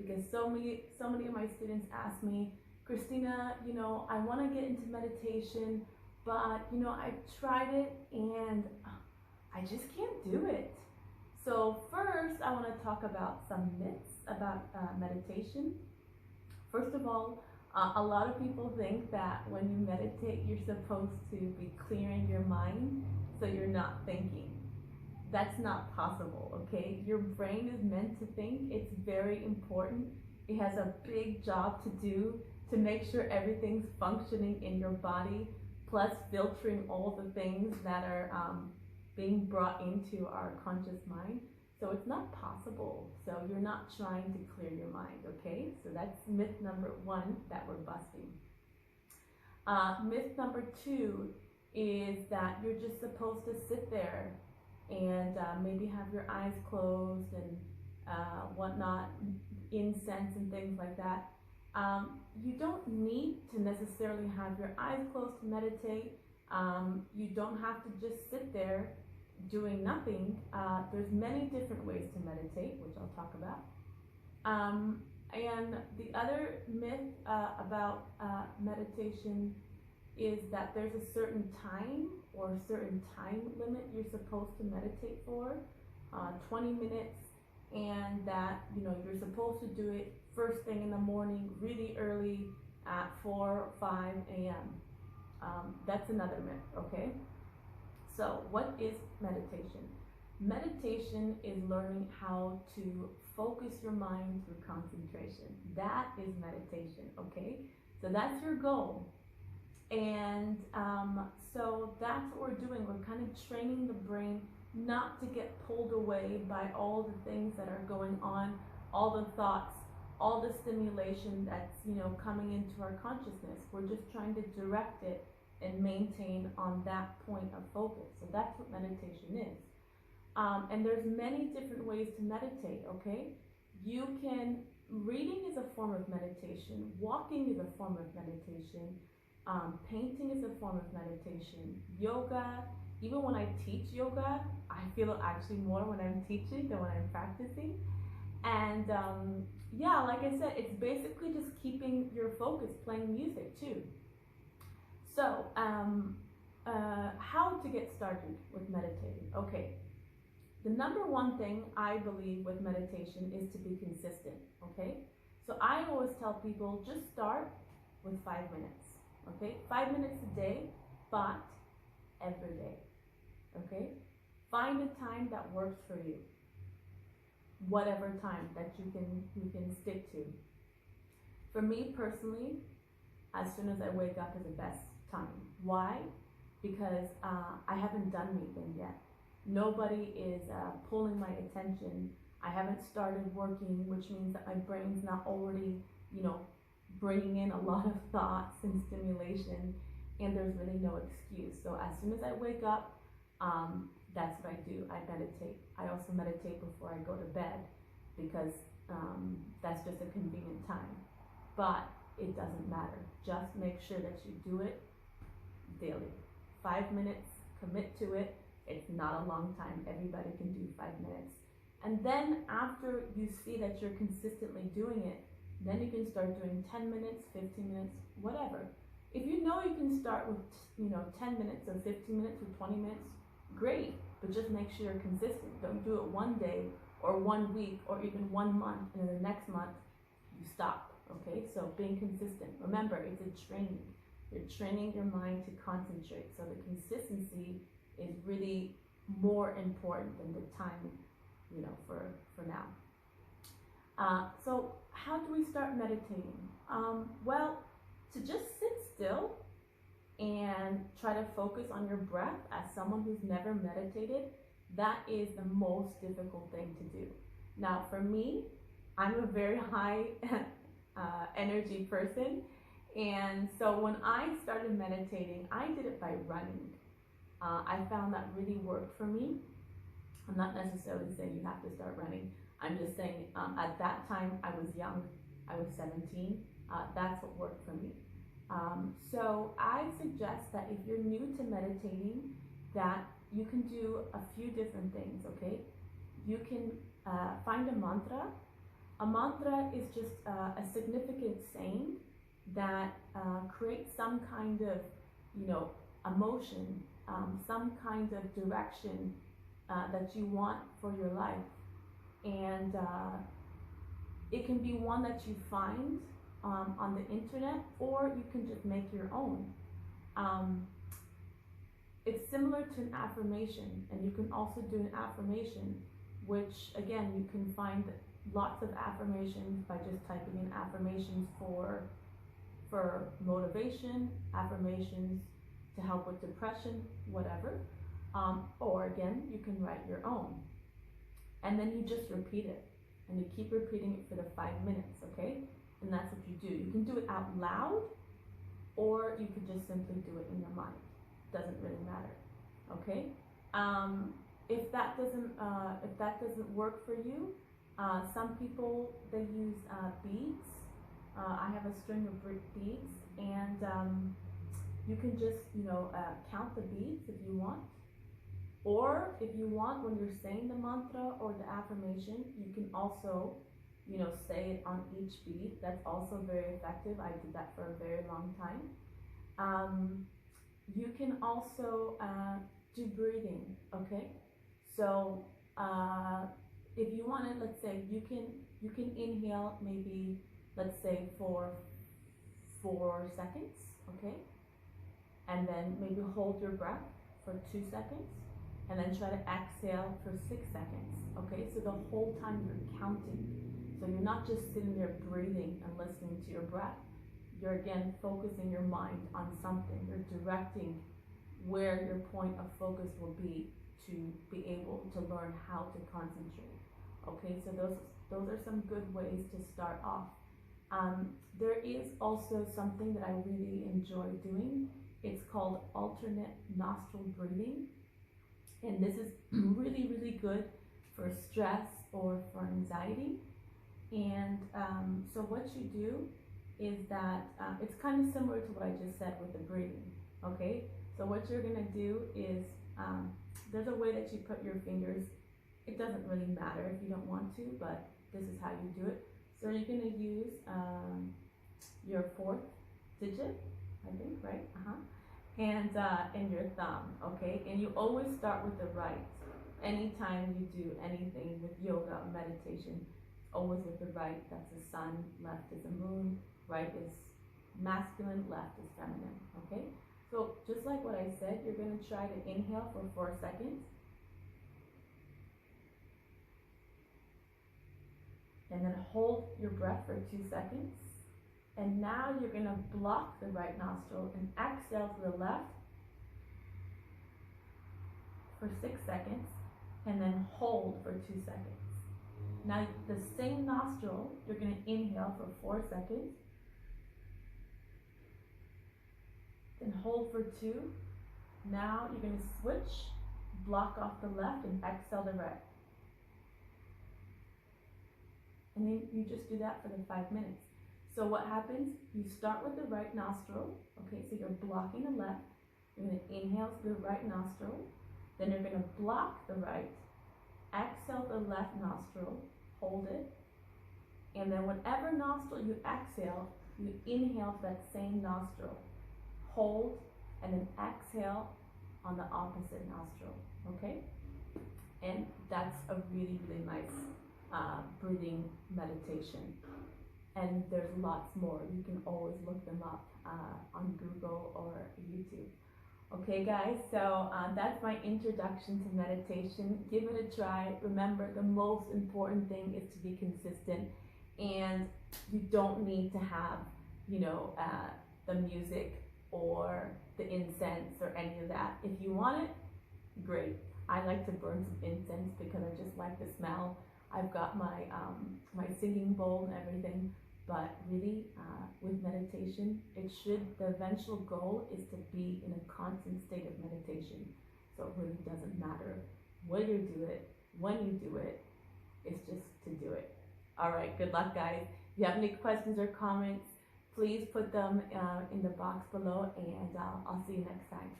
because so many of my students ask me, Christina, I want to get into meditation, but I've tried it and I just can't do it. So first, I want to talk about some myths about meditation. First of all, a lot of people think that when you meditate, you're supposed to be clearing your mind so you're not thinking. That's not possible, okay? Your brain is meant to think. It's very important. It has a big job to do to make sure everything's functioning in your body, plus filtering all the things that are being brought into our conscious mind. So it's not possible. So you're not trying to clear your mind, okay? So that's myth number one that we're busting. Myth number two is that you're just supposed to sit there and maybe have your eyes closed and whatnot, incense and things like that. You don't need to necessarily have your eyes closed to meditate. You don't have to just sit there doing nothing. There's many different ways to meditate, which I'll talk about. And the other myth about meditation is that there's a certain time or a certain time limit you're supposed to meditate for, 20 minutes, and that you're supposed to do it first thing in the morning, really early at 4 or 5 a.m. That's another myth, okay? So what is meditation? Meditation is learning how to focus your mind through concentration. That is meditation, okay? So that's your goal. And so that's what we're doing. We're kind of training the brain not to get pulled away by all the things that are going on, all the thoughts, all the stimulation that's coming into our consciousness. We're just trying to direct it and maintain on that point of focus. So that's what meditation is. And there's many different ways to meditate, okay? Reading is a form of meditation. Walking is a form of meditation. Painting is a form of meditation. Yoga, even when I teach yoga, I feel it actually more when I'm teaching than when I'm practicing. And yeah, like I said, it's basically just keeping your focus, playing music too. So, how to get started with meditating? Okay, the number one thing I believe with meditation is to be consistent, okay? So I always tell people, just start with 5 minutes, okay? 5 minutes a day, but every day, okay? Find a time that works for you, whatever time that you can stick to. For me personally, as soon as I wake up is the best time. Why? Because I haven't done anything yet. Nobody is pulling my attention. I haven't started working, which means that my brain's not already, bringing in a lot of thoughts and stimulation, and there's really no excuse. So as soon as I wake up, that's what I do. I meditate. I also meditate before I go to bed because that's just a convenient time. But it doesn't matter. Just make sure that you do it daily. 5 minutes, commit to it. It's not a long time. Everybody can do 5 minutes. And then after you see that you're consistently doing it, then you can start doing 10 minutes, 15 minutes, whatever. If you know you can start with 10 minutes or 15 minutes or 20 minutes, great, but just make sure you're consistent. Don't do it one day or 1 week or even 1 month, and then the next month you stop. Okay, so being consistent. Remember, it's a training. You're training your mind to concentrate. So the consistency is really more important than the time, for now. So how do we start meditating? Well, to just sit still and try to focus on your breath as someone who's never meditated, that is the most difficult thing to do. Now, for me, I'm a very high energy person, and so when I started meditating, I did it by running. I found that really worked for me. I'm not necessarily saying you have to start running. I'm just saying at that time I was young. I was 17. That's what worked for me. So I suggest that if you're new to meditating, that you can do a few different things, okay? You can find a mantra A mantra is just a significant saying that creates some kind of, you know, emotion, some kind of direction that you want for your life. And it can be one that you find on the internet, or you can just make your own. It's similar to an affirmation, and you can also do an affirmation, which again, you can find lots of affirmations by just typing in affirmations for motivation, affirmations to help with depression, whatever. Or again, you can write your own. And then you just repeat it. And you keep repeating it for the 5 minutes, okay? And that's what you do. You can do it out loud, or you could just simply do it in your mind. Doesn't really matter, okay? If that doesn't work for you, some people, they use beads. I have a string of beads, and you can just, count the beads if you want. Or if you want, when you're saying the mantra or the affirmation, you can also, say it on each bead. That's also very effective. I did that for a very long time. You can also do breathing, okay? So if you want to, let's say you can inhale maybe, let's say for 4 seconds, okay? And then maybe hold your breath for 2 seconds, and then try to exhale for 6 seconds, okay? So the whole time you're counting. So you're not just sitting there breathing and listening to your breath. You're again focusing your mind on something. You're directing where your point of focus will be to be able to learn how to concentrate. Okay, so those are some good ways to start off. There is also something that I really enjoy doing. It's called alternate nostril breathing. And this is really, really good for stress or for anxiety. And so what you do is that it's kind of similar to what I just said with the breathing, okay? So what you're gonna do is, there's a way that you put your fingers. It doesn't really matter if you don't want to, but this is how you do it. So you're gonna use your 4th digit, I think, right? And your thumb, okay? And you always start with the right. Anytime you do anything with yoga or meditation, always with the right. That's the sun, left is the moon, right is masculine, left is feminine, okay? So just like what I said, you're gonna try to inhale for 4 seconds. And then hold your breath for 2 seconds. And now you're gonna block the right nostril and exhale to the left for 6 seconds, and then hold for 2 seconds. Now the same nostril, you're gonna inhale for 4 seconds, then hold for 2. Now you're gonna switch, block off the left and exhale the right. And then you just do that for the 5 minutes. So what happens, you start with the right nostril, okay, so you're blocking the left, you're gonna inhale through the right nostril, then you're gonna block the right, exhale the left nostril, hold it, and then whatever nostril you exhale, you inhale that same nostril, hold, and then exhale on the opposite nostril, okay? And that's a really, really nice breathing meditation. And there's lots more. You can always look them up on Google or YouTube. Okay, guys, so that's my introduction to meditation. Give it a try. Remember, the most important thing is to be consistent, and you don't need to have, the music or the incense or any of that. If you want it, great. I like to burn some incense because I just like the smell. I've got my my singing bowl and everything. But really, with meditation, the eventual goal is to be in a constant state of meditation. So it really doesn't matter where you do it, when you do it, it's just to do it. All right, good luck, guys. If you have any questions or comments, please put them in the box below, and I'll see you next time.